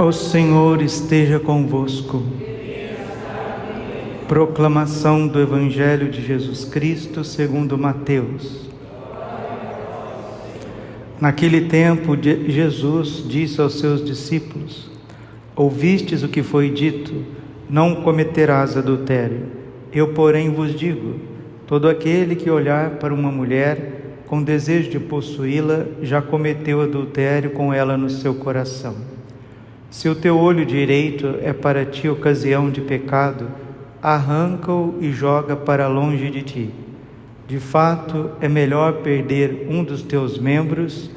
O Senhor esteja convosco. Proclamação do Evangelho de Jesus Cristo segundo Mateus. Naquele tempo, Jesus disse aos seus discípulos: ouvistes o que foi dito, não cometerás adultério. Eu, porém, vos digo, todo aquele que olhar para uma mulher com desejo de possuí-la, já cometeu adultério com ela no seu coração. Se o teu olho direito é para ti ocasião de pecado, arranca-o e joga para longe de ti. De fato, é melhor perder um dos teus membros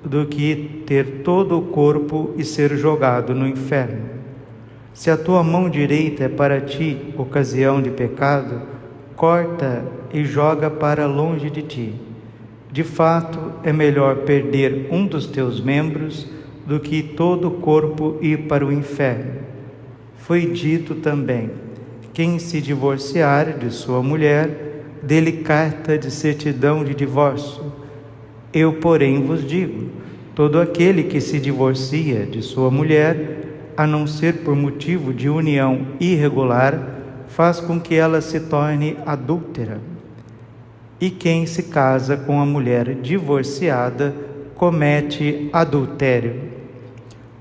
do que ter todo o corpo e ser jogado no inferno. Se a tua mão direita é para ti ocasião de pecado, corta e joga para longe de ti. De fato, é melhor perder um dos teus membros do que todo o corpo ir para o inferno. Foi dito também: quem se divorciar de sua mulher, dê-lhe carta de certidão de divórcio. Eu, porém, vos digo, todo aquele que se divorcia de sua mulher, a não ser por motivo de união irregular, faz com que ela se torne adúltera. E quem se casa com a mulher divorciada, comete adultério.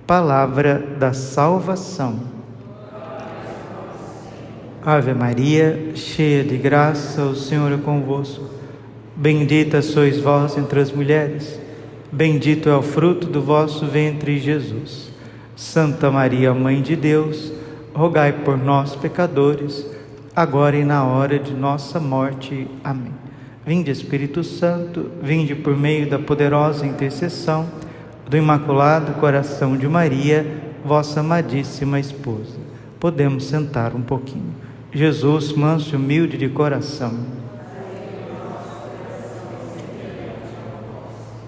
Palavra da salvação. Ave Maria, cheia de graça, o Senhor é convosco. Bendita sois vós entre as mulheres, bendito é o fruto do vosso ventre, Jesus. Santa Maria, Mãe de Deus, rogai por nós, pecadores, agora e na hora de nossa morte. Amém. Vinde, Espírito Santo, vinde por meio da poderosa intercessão do Imaculado Coração de Maria, vossa amadíssima esposa. Podemos sentar um pouquinho. Jesus, manso e humilde de coração.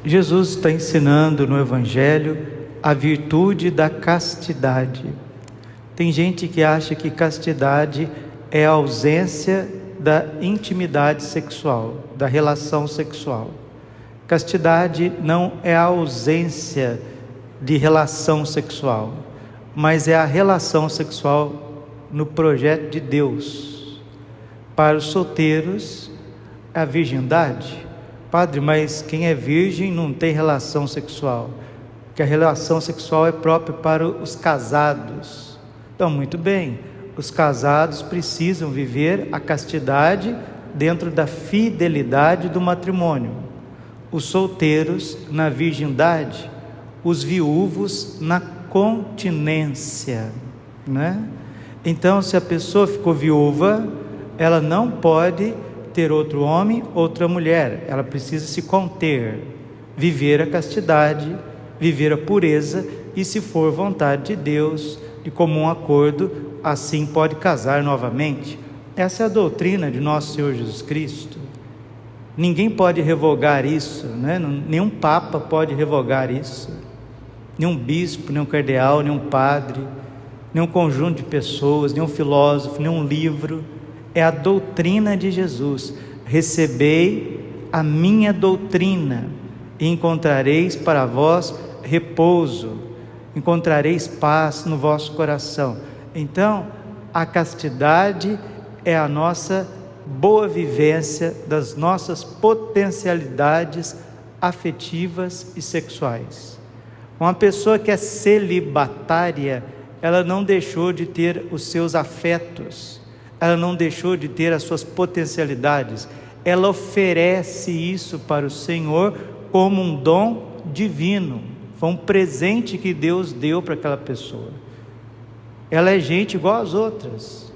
Jesus está ensinando no Evangelho a virtude da castidade. Tem gente que acha que castidade é a ausência da intimidade sexual, da relação sexual. Castidade não é a ausência de relação sexual, mas é a relação sexual no projeto de Deus. Para os solteiros, a virgindade. Padre, mas quem é virgem não tem relação sexual, porque a relação sexual é própria para os casados. Então, muito bem, os casados precisam viver a castidade dentro da fidelidade do matrimônio. Os solteiros na virgindade, os viúvos na continência, né? Então, se a pessoa ficou viúva, ela não pode ter outro homem, outra mulher. Ela precisa se conter, viver a castidade, viver a pureza, e se for vontade de Deus, de comum acordo, assim pode casar novamente. Essa é a doutrina de nosso Senhor Jesus Cristo. Ninguém pode revogar isso, né? Nenhum papa pode revogar isso, nenhum bispo, nenhum cardeal, nenhum padre, nenhum conjunto de pessoas, nenhum filósofo, nenhum livro. É a doutrina de Jesus. Recebei a minha doutrina e encontrareis para vós repouso, encontrareis paz no vosso coração. Então, a castidade é a nossa boa vivência das nossas potencialidades afetivas e sexuais. Uma pessoa que é celibatária, ela não deixou de ter os seus afetos, ela não deixou de ter as suas potencialidades, ela oferece isso para o Senhor como um dom divino, foi um presente que Deus deu para aquela pessoa. Ela é gente igual às outras,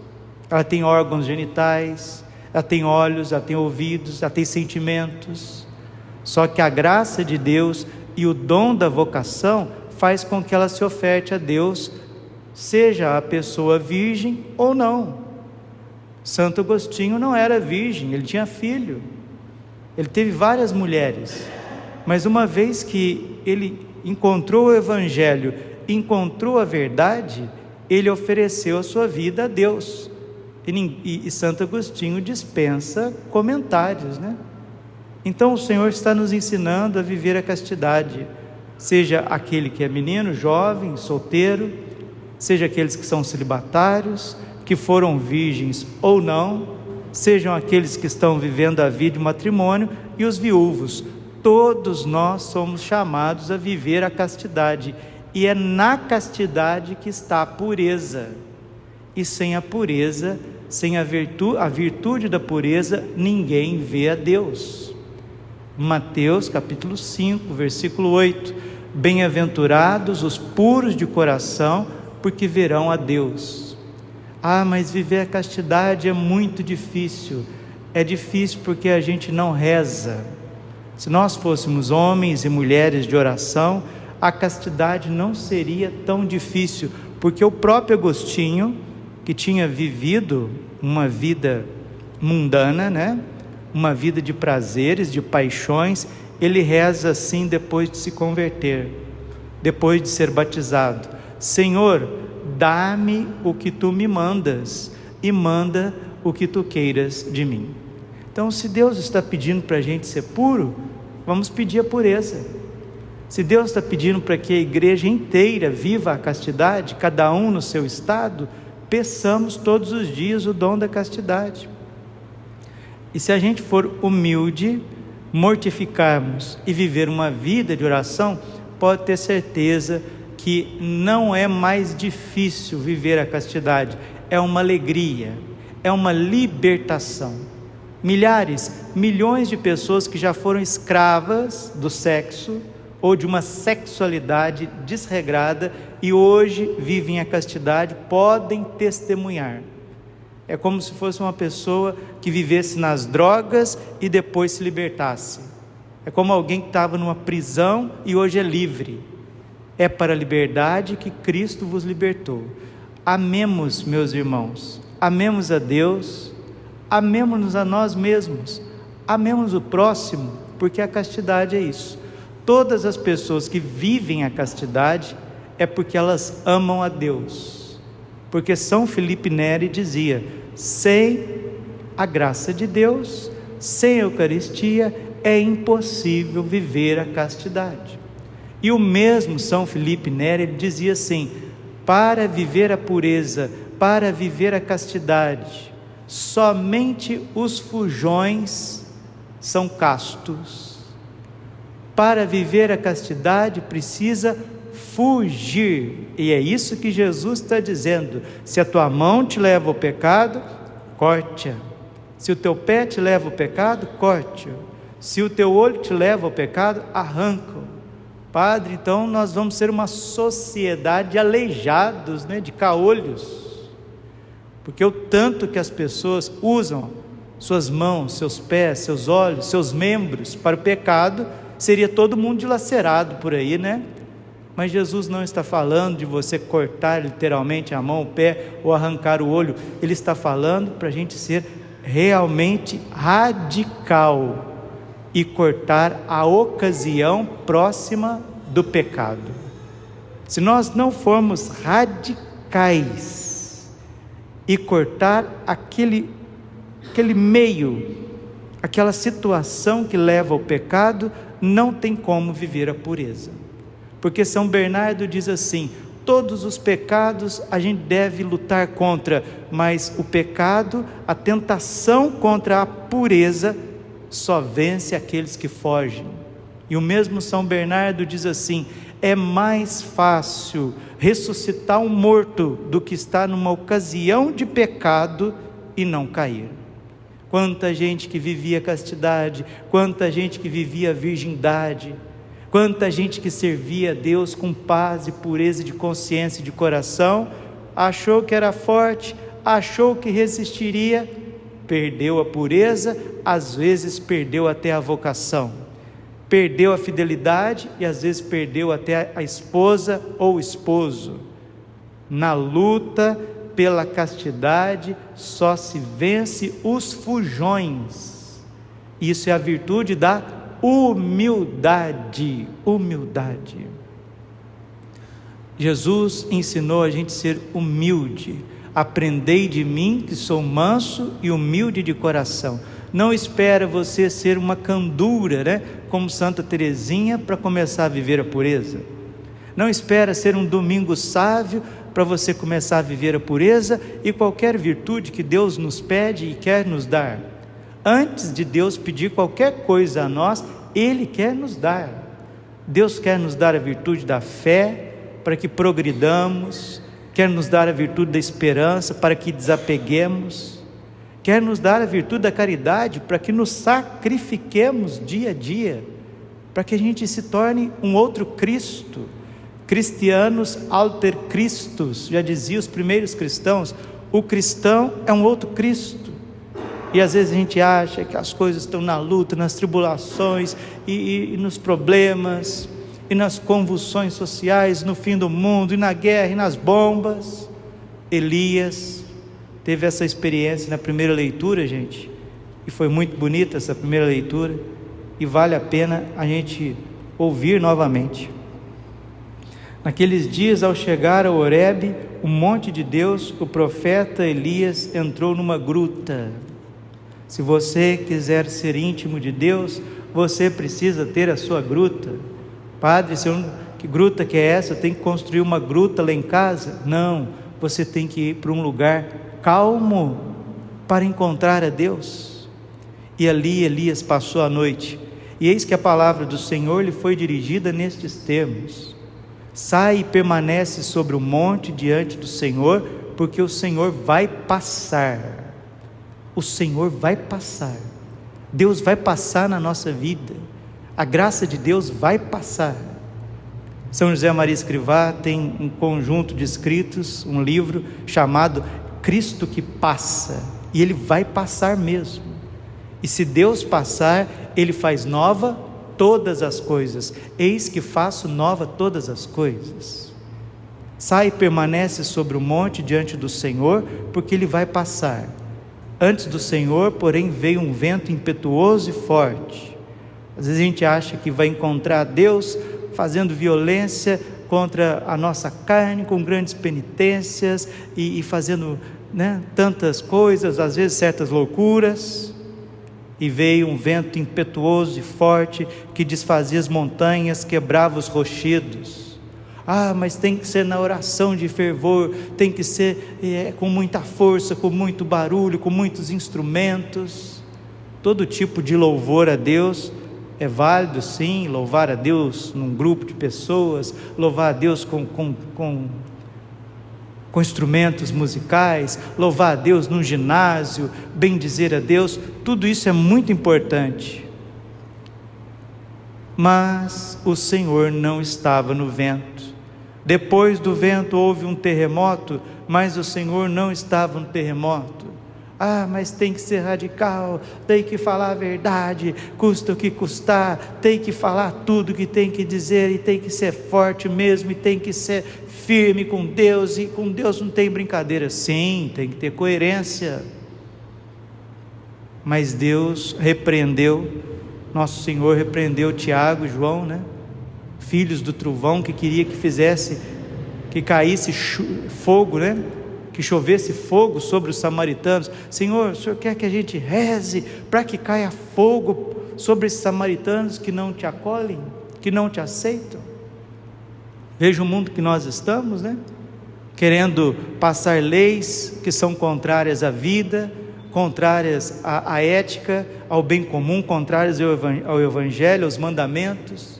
ela tem órgãos genitais, ela tem olhos, ela tem ouvidos, ela tem sentimentos, só que a graça de Deus e o dom da vocação faz com que ela se oferte a Deus, seja a pessoa virgem ou não. Santo Agostinho não era virgem, ele tinha filho, ele teve várias mulheres, mas uma vez que ele encontrou o Evangelho, encontrou a verdade, ele ofereceu a sua vida a Deus. E Santo Agostinho dispensa comentários, né? Então o Senhor está nos ensinando a viver a castidade, seja aquele que é menino, jovem, solteiro, seja aqueles que são celibatários, que foram virgens ou não, sejam aqueles que estão vivendo a vida de matrimônio e os viúvos. Todos nós somos chamados a viver a castidade, e é na castidade que está a pureza, e sem a pureza, sem a virtude da pureza, ninguém vê a Deus. Mateus capítulo 5, versículo 8: bem-aventurados os puros de coração, porque verão a Deus. Mas viver a castidade é muito difícil. É difícil porque a gente não reza. Se nós fôssemos homens e mulheres de oração, a castidade não seria tão difícil, porque o próprio Agostinho, que tinha vivido uma vida mundana, né? Uma vida de prazeres, de paixões, ele reza assim depois de se converter, depois de ser batizado: Senhor, dá-me o que tu me mandas, e manda o que tu queiras de mim. Então, se Deus está pedindo para a gente ser puro, vamos pedir a pureza. Se Deus está pedindo para que a igreja inteira viva a castidade, cada um no seu estado, peçamos todos os dias o dom da castidade. E se a gente for humilde, mortificarmos e viver uma vida de oração, pode ter certeza que não é mais difícil viver a castidade, é uma alegria, é uma libertação. Milhões de pessoas que já foram escravas do sexo ou de uma sexualidade desregrada e hoje vivem a castidade, podem testemunhar. É como se fosse uma pessoa que vivesse nas drogas e depois se libertasse. É como alguém que estava numa prisão e hoje é livre. É para a liberdade que Cristo vos libertou. Amemos, meus irmãos, amemos a Deus, amemos-nos a nós mesmos, amemos o próximo, porque a castidade é isso. Todas as pessoas que vivem a castidade é porque elas amam a Deus, porque São Felipe Neri dizia: sem a graça de Deus, sem a Eucaristia, é impossível viver a castidade. E o mesmo São Felipe Neri dizia assim: para viver a pureza, para viver a castidade, somente os fujões são castos. Para viver a castidade precisa fugir, e é isso que Jesus está dizendo: se a tua mão te leva ao pecado, corte-a. Se o teu pé te leva ao pecado, corte-o. Se o teu olho te leva ao pecado, arranca-o. Padre, então nós vamos ser uma sociedade de aleijados, né, de caolhos, porque o tanto que as pessoas usam suas mãos, seus pés, seus olhos, seus membros para o pecado, seria todo mundo dilacerado por aí, né? Mas Jesus não está falando de você cortar literalmente a mão, o pé ou arrancar o olho. Ele está falando para a gente ser realmente radical e cortar a ocasião próxima do pecado. Se nós não formos radicais e cortar aquele meio, aquela situação que leva ao pecado, não tem como viver a pureza. Porque São Bernardo diz assim: todos os pecados a gente deve lutar contra, mas o pecado, a tentação contra a pureza, só vence aqueles que fogem. E o mesmo São Bernardo diz assim: é mais fácil ressuscitar um morto do que estar numa ocasião de pecado e não cair. Quanta gente que vivia a castidade, quanta gente que vivia a virgindade, quanta gente que servia a Deus com paz e pureza de consciência e de coração, achou que era forte, achou que resistiria, perdeu a pureza, às vezes perdeu até a vocação, perdeu a fidelidade e às vezes perdeu até a esposa ou o esposo. Na luta pela castidade só se vence os fujões. Isso é a virtude da humildade. Jesus ensinou a gente ser humilde. Aprendei de mim, que sou manso e humilde de coração. Não espera você ser uma candura, né, como Santa Teresinha, para começar a viver a pureza. Não espera ser um domingo sávio para você começar a viver a pureza e qualquer virtude que Deus nos pede e quer nos dar. Antes de Deus pedir qualquer coisa a nós, Ele quer nos dar. Deus quer nos dar a virtude da fé, para que progridamos, quer nos dar a virtude da esperança, para que desapeguemos, quer nos dar a virtude da caridade, para que nos sacrifiquemos dia a dia, para que a gente se torne um outro Cristo. Christianus alter Christus, já diziam os primeiros cristãos, o cristão é um outro Cristo. E às vezes a gente acha que as coisas estão na luta, nas tribulações e nos problemas, e nas convulsões sociais, no fim do mundo, e na guerra, e nas bombas. Elias teve essa experiência na primeira leitura, gente, e foi muito bonita essa primeira leitura, e vale a pena a gente ouvir novamente. Naqueles dias, ao chegar a Horebe, o monte de Deus, o profeta Elias entrou numa gruta. Se você quiser ser íntimo de Deus, você precisa ter a sua gruta. Padre, que gruta que é essa? Eu tenho que construir uma gruta lá em casa? Não, você tem que ir para um lugar calmo para encontrar a Deus. E ali Elias passou a noite, e eis que a palavra do Senhor lhe foi dirigida nestes termos: sai e permanece sobre o monte diante do Senhor, porque o Senhor vai passar. O Senhor vai passar. Deus vai passar na nossa vida. A graça de Deus vai passar. São José Maria Escrivá tem um conjunto de escritos, um livro chamado Cristo que Passa, e Ele vai passar mesmo. E se Deus passar, Ele faz nova todas as coisas. Eis que faço nova todas as coisas. Sai e permanece sobre o monte diante do Senhor, porque Ele vai passar. Antes do Senhor, porém, veio um vento impetuoso e forte. Às vezes a gente acha que vai encontrar Deus fazendo violência contra a nossa carne, com grandes penitências e fazendo, tantas coisas, às vezes certas loucuras. E veio um vento impetuoso e forte que desfazia as montanhas, quebrava os rochedos. Mas tem que ser na oração de fervor, tem que ser com muita força, com muito barulho, com muitos instrumentos. Todo tipo de louvor a Deus é válido, sim. Louvar a Deus num grupo de pessoas, louvar a Deus com instrumentos musicais, louvar a Deus num ginásio, bendizer a Deus, tudo isso é muito importante. Mas o Senhor não estava no vento. Depois do vento houve um terremoto, mas o Senhor não estava no terremoto. Mas tem que ser radical, tem que falar a verdade, custa o que custar, tem que falar tudo que tem que dizer, e tem que ser forte mesmo, e tem que ser firme com Deus, e com Deus não tem brincadeira. Sim, tem que ter coerência. Mas Deus repreendeu, nosso Senhor repreendeu Tiago e João, filhos do trovão, que queria que caísse fogo, que chovesse fogo sobre os samaritanos. Senhor, o Senhor quer que a gente reze para que caia fogo sobre esses samaritanos que não te acolhem, que não te aceitam? Veja o mundo que nós estamos, querendo passar leis que são contrárias à vida, contrárias à ética, ao bem comum, contrárias ao Evangelho, aos mandamentos.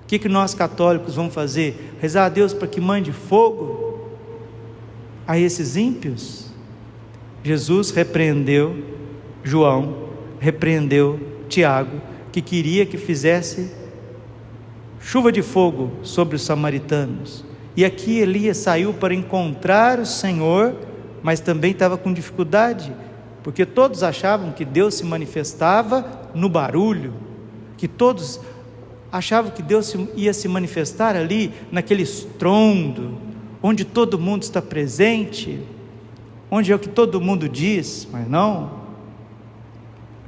O que nós católicos vamos fazer? Rezar a Deus para que mande fogo a esses ímpios? Jesus repreendeu João, repreendeu Tiago, que queria que fizesse chuva de fogo sobre os samaritanos. E aqui Elias saiu para encontrar o Senhor, mas também estava com dificuldade, porque todos achavam que Deus se manifestava no barulho, que todos achavam que Deus ia se manifestar ali naquele estrondo, onde todo mundo está presente, onde é o que todo mundo diz. Mas não.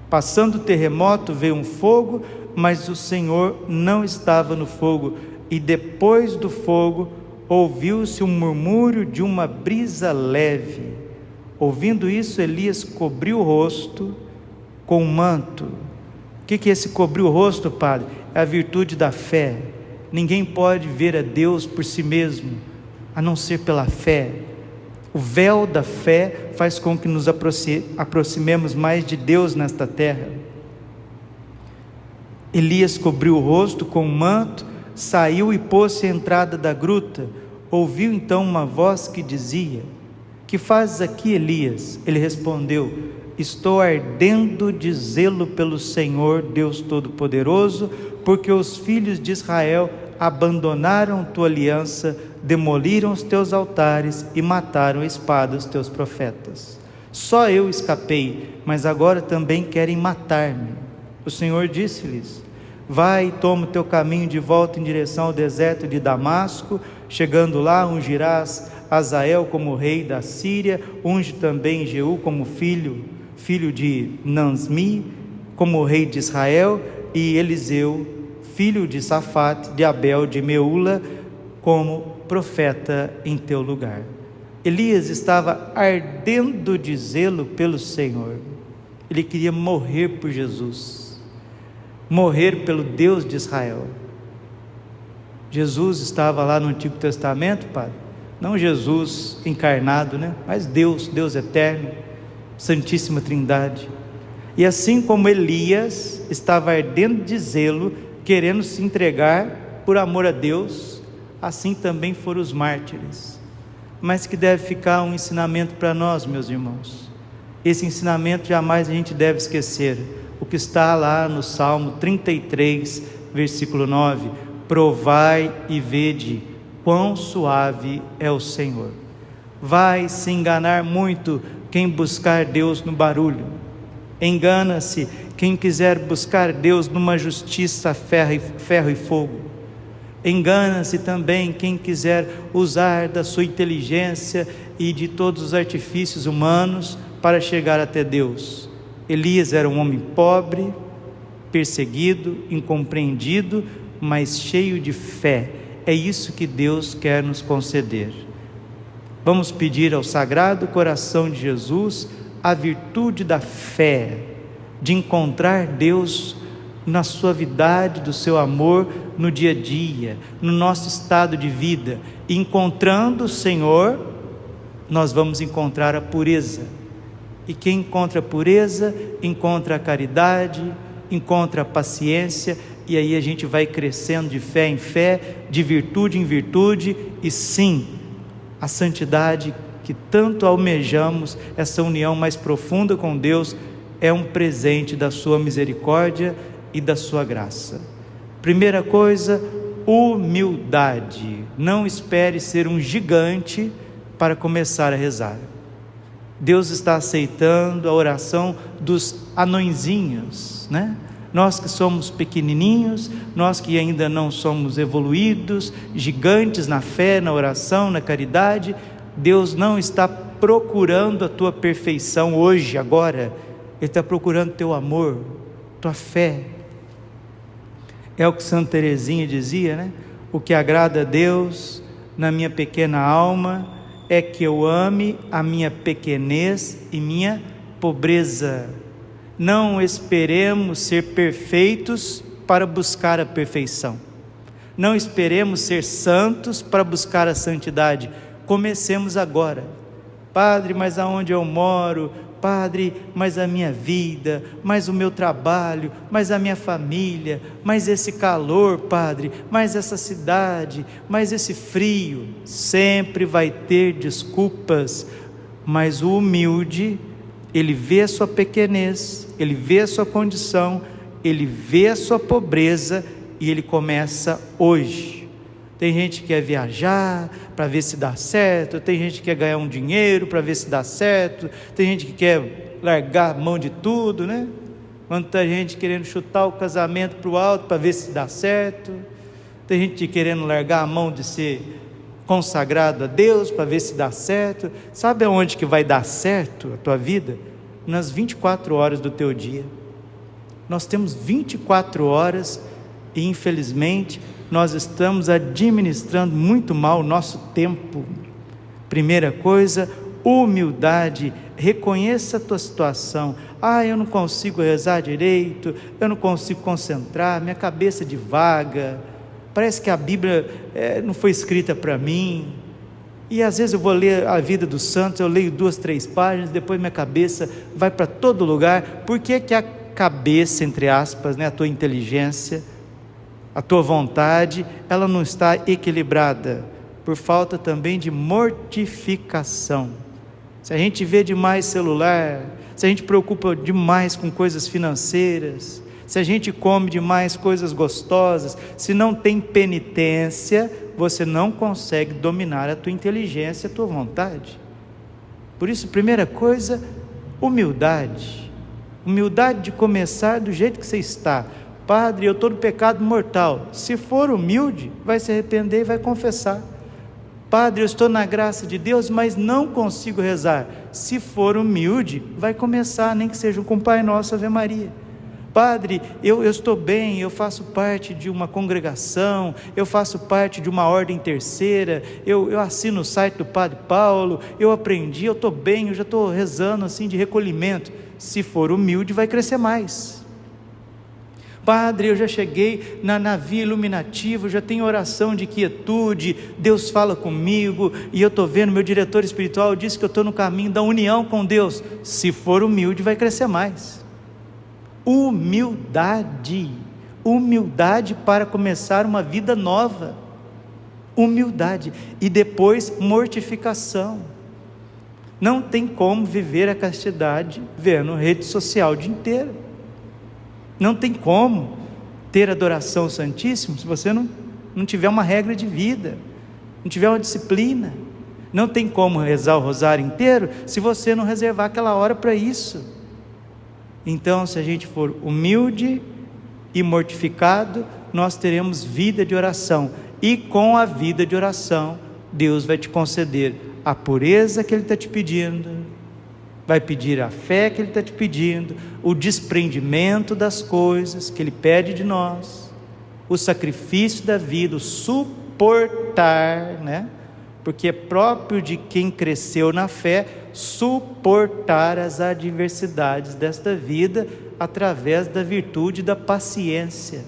Passando o terremoto veio um fogo, mas o Senhor não estava no fogo, e depois do fogo ouviu-se um murmúrio de uma brisa leve. Ouvindo isso, Elias cobriu o rosto com um manto. O que é esse cobrir o rosto, padre? É a virtude da fé. Ninguém pode ver a Deus por si mesmo. a não ser pela fé. O véu da fé faz com que nos aproximemos mais de Deus nesta terra. Elias cobriu o rosto com um manto, saiu e pôs-se à entrada da gruta. Ouviu então uma voz que dizia: que fazes aqui, Elias? Ele respondeu: estou ardendo de zelo pelo Senhor Deus Todo-Poderoso, porque os filhos de Israel abandonaram tua aliança, demoliram os teus altares e mataram a espada os teus profetas. Só eu escapei, mas agora também querem matar-me. O Senhor disse-lhes: vai e toma o teu caminho de volta em direção ao deserto de Damasco. Chegando lá, ungirás Azael como rei da Síria, unge também Jeú como filho de Nansmi, como rei de Israel, e Eliseu, filho de Safate, de Abel, de Meula, como profeta em teu lugar. Elias estava ardendo de zelo pelo Senhor. Ele queria morrer por Jesus, morrer pelo Deus de Israel. Jesus estava lá no Antigo Testamento, Padre, não Jesus encarnado, né? Mas Deus eterno, Santíssima Trindade. E assim como Elias estava ardendo de zelo, querendo se entregar por amor a Deus, assim também foram os mártires. Mas que deve ficar um ensinamento para nós, meus irmãos. Esse ensinamento jamais a gente deve esquecer. O que está lá no Salmo 33, versículo 9: provai e vede quão suave é o Senhor. Vai se enganar muito quem buscar Deus no barulho. Engana-se quem quiser buscar Deus numa justiça ferro e fogo. Engana-se também quem quiser usar da sua inteligência e de todos os artifícios humanos para chegar até Deus. Elias era um homem pobre, perseguido, incompreendido, mas cheio de fé. É isso que Deus quer nos conceder. Vamos pedir ao Sagrado Coração de Jesus a virtude da fé, de encontrar Deus na suavidade do seu amor no dia a dia, no nosso estado de vida. E encontrando o Senhor, nós vamos encontrar a pureza. E quem encontra a pureza, encontra a caridade, encontra a paciência, e aí a gente vai crescendo de fé em fé, de virtude em virtude, e sim, a santidade que tanto almejamos, essa união mais profunda com Deus, é um presente da sua misericórdia e da sua graça. Primeira coisa, humildade. Não espere ser um gigante para começar a rezar. Deus está aceitando a oração dos anõezinhos, né? Nós que somos pequenininhos, nós que ainda não somos evoluídos, gigantes na fé, na oração, na caridade, Deus não está procurando a tua perfeição hoje, agora. Ele está procurando teu amor, tua fé. É o que Santa Teresinha dizia, né? O que agrada a Deus na minha pequena alma é que eu ame a minha pequenez e minha pobreza. Não esperemos ser perfeitos para buscar a perfeição. Não esperemos ser santos para buscar a santidade. Comecemos agora. Padre, mas aonde eu moro? Padre, mas a minha vida, mas o meu trabalho, mas a minha família, mas esse calor, Padre, mas essa cidade, mas esse frio. Sempre vai ter desculpas, mas o humilde, ele vê a sua pequenez, ele vê a sua condição, ele vê a sua pobreza e ele começa hoje. Tem gente que quer viajar para ver se dá certo, tem gente que quer ganhar um dinheiro para ver se dá certo, tem gente que quer largar a mão de tudo, né? Quanta gente querendo chutar o casamento para o alto para ver se dá certo, tem gente querendo largar a mão de ser consagrado a Deus para ver se dá certo. Sabe aonde que vai dar certo a tua vida? Nas 24 horas do teu dia. Nós temos 24 horas e infelizmente nós estamos administrando muito mal o nosso tempo. Primeira coisa, humildade. Reconheça a tua situação. Eu não consigo rezar direito, eu não consigo concentrar, minha cabeça divaga, parece que a Bíblia não foi escrita para mim. E às vezes eu vou ler a vida dos santos, eu leio 2, 3 páginas, depois minha cabeça vai para todo lugar. Por que que a cabeça, entre aspas, né, a tua inteligência, a tua vontade, ela não está equilibrada? Por falta também de mortificação. Se a gente vê demais celular, se a gente preocupa demais com coisas financeiras, se a gente come demais coisas gostosas, se não tem penitência, você não consegue dominar a tua inteligência, a tua vontade. Por isso, primeira coisa, humildade. Humildade de começar do jeito que você está. Padre, eu estou no pecado mortal. Se for humilde, vai se arrepender e vai confessar. Padre, eu estou na graça de Deus, mas não consigo rezar. Se for humilde, vai começar, nem que seja com o Pai Nosso, Ave Maria. Padre, eu estou bem, eu faço parte de uma congregação, eu faço parte de uma ordem terceira, eu assino o site do Padre Paulo, eu aprendi, eu estou bem, eu já estou rezando assim de recolhimento. Se for humilde, vai crescer mais. Padre, eu já cheguei na via iluminativa, eu já tenho oração de quietude, Deus fala comigo, e eu estou vendo, meu diretor espiritual disse que eu estou no caminho da união com Deus. Se for humilde, vai crescer mais. Humildade, humildade para começar uma vida nova, humildade, e depois mortificação. Não tem como viver a castidade vendo rede social o dia inteiro, não tem como ter adoração ao Santíssimo se você não tiver uma regra de vida, não tiver uma disciplina. Não tem como rezar o rosário inteiro se você não reservar aquela hora para isso. Então, se a gente for humilde e mortificado, nós teremos vida de oração, e com a vida de oração, Deus vai te conceder a pureza que Ele está te pedindo, vai pedir a fé que Ele está te pedindo, o desprendimento das coisas que Ele pede de nós, o sacrifício da vida, o suportar, né? Porque é próprio de quem cresceu na fé suportar as adversidades desta vida através da virtude da paciência.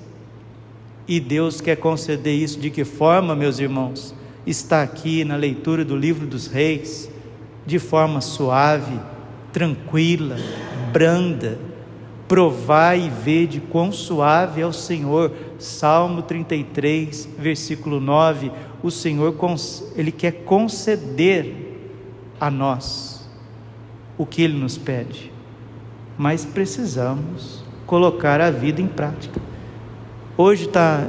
E Deus quer conceder isso de que forma, meus irmãos? Está aqui na leitura do livro dos Reis, de forma suave, tranquila, branda. Provai e vede quão suave é o Senhor. Salmo 33, versículo 9. O Senhor, Ele quer conceder a nós o que Ele nos pede, mas precisamos colocar a vida em prática. Hoje está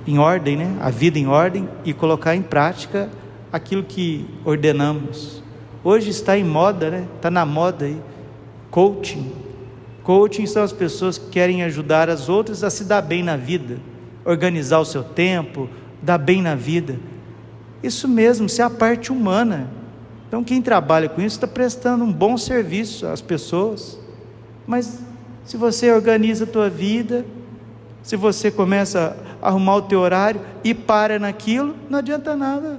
em ordem, né? A vida em ordem, e colocar em prática aquilo que ordenamos. Hoje está em moda, né? Está na moda aí, coaching. Coaching são as pessoas que querem ajudar as outras a se dar bem na vida, organizar o seu tempo, dar bem na vida. Isso mesmo, isso é a parte humana. Então quem trabalha com isso está prestando um bom serviço às pessoas. Mas se você organiza a tua vida, se você começa a arrumar o teu horário e para naquilo, não adianta nada.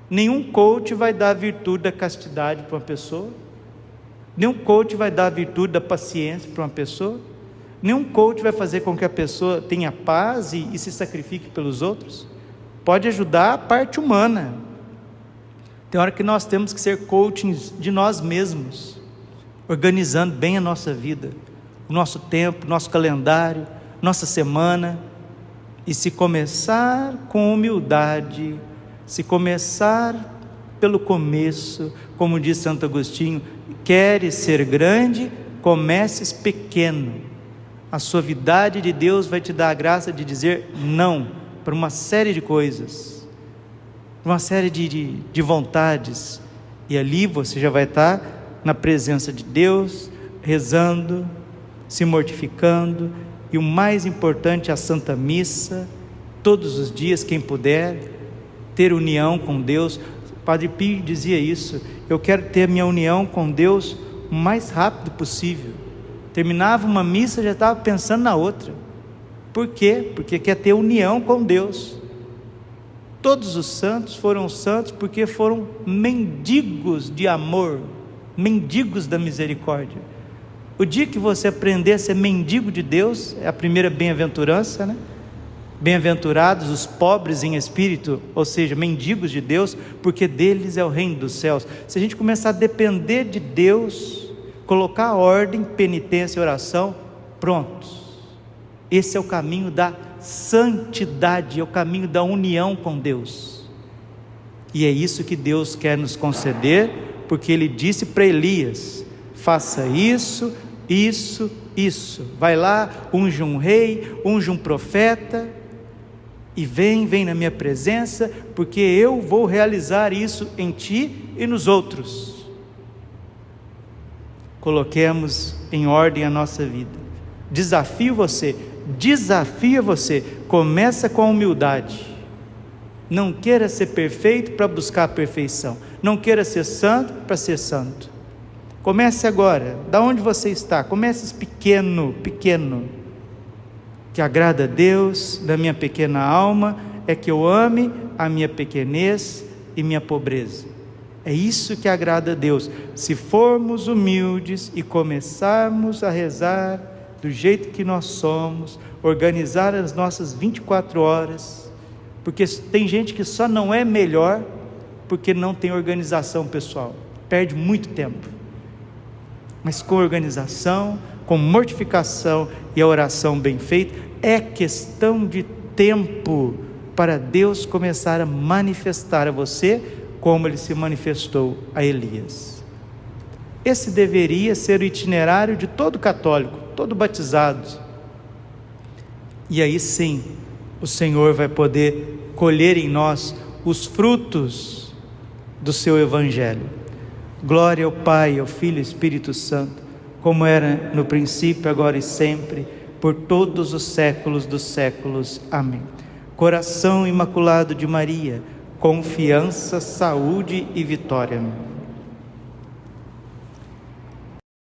Nenhum coach vai dar a virtude da castidade para uma pessoa, nenhum coach vai dar a virtude da paciência para uma pessoa, nenhum coach vai fazer com que a pessoa tenha paz e se sacrifique pelos outros. Pode ajudar a parte humana. Tem hora que nós temos que ser coachings de nós mesmos, organizando bem a nossa vida, o nosso tempo, nosso calendário, nossa semana. E se começar com humildade, se começar pelo começo, como diz Santo Agostinho, queres ser grande, comeces pequeno. A suavidade de Deus vai te dar a graça de dizer não para uma série de coisas, uma série de vontades, e ali você já vai estar na presença de Deus, rezando, se mortificando, e o mais importante, a Santa Missa, todos os dias, quem puder, ter união com Deus. Padre Pio dizia isso: eu quero ter a minha união com Deus o mais rápido possível. Terminava uma missa, já estava pensando na outra. Por quê? Porque quer ter união com Deus. Todos os santos foram santos porque foram mendigos de amor, mendigos da misericórdia. O dia que você aprender a ser mendigo de Deus, é a primeira bem-aventurança, né? Bem-aventurados os pobres em espírito, ou seja, mendigos de Deus, porque deles é o reino dos céus. Se a gente começar a depender de Deus, colocar ordem, penitência e oração, pronto. Esse é o caminho da santidade, é o caminho da união com Deus. E é isso que Deus quer nos conceder, porque Ele disse para Elias: faça isso, isso, isso. Vai lá, unge um rei, unge um profeta, e vem na minha presença, porque eu vou realizar isso em ti e nos outros. Coloquemos em ordem a nossa vida. Desafio você, começa com a humildade. Não queira ser perfeito para buscar a perfeição, não queira ser santo para ser santo. Comece agora, da onde você está, comece pequeno, que agrada a Deus da minha pequena alma, é que eu ame a minha pequenez e minha pobreza. É isso que agrada a Deus. Se formos humildes e começarmos a rezar do jeito que nós somos, organizar as nossas 24 horas, porque tem gente que só não é melhor porque não tem organização pessoal, perde muito tempo. Mas com organização, com mortificação e a oração bem feita, é questão de tempo para Deus começar a manifestar a você como Ele se manifestou a Elias. Esse deveria ser o itinerário de todo católico, todo batizado. E aí sim, o Senhor vai poder colher em nós os frutos do seu Evangelho. Glória ao Pai, ao Filho e ao Espírito Santo, como era no princípio, agora e sempre, por todos os séculos dos séculos. Amém. Coração imaculado de Maria, confiança, saúde e vitória.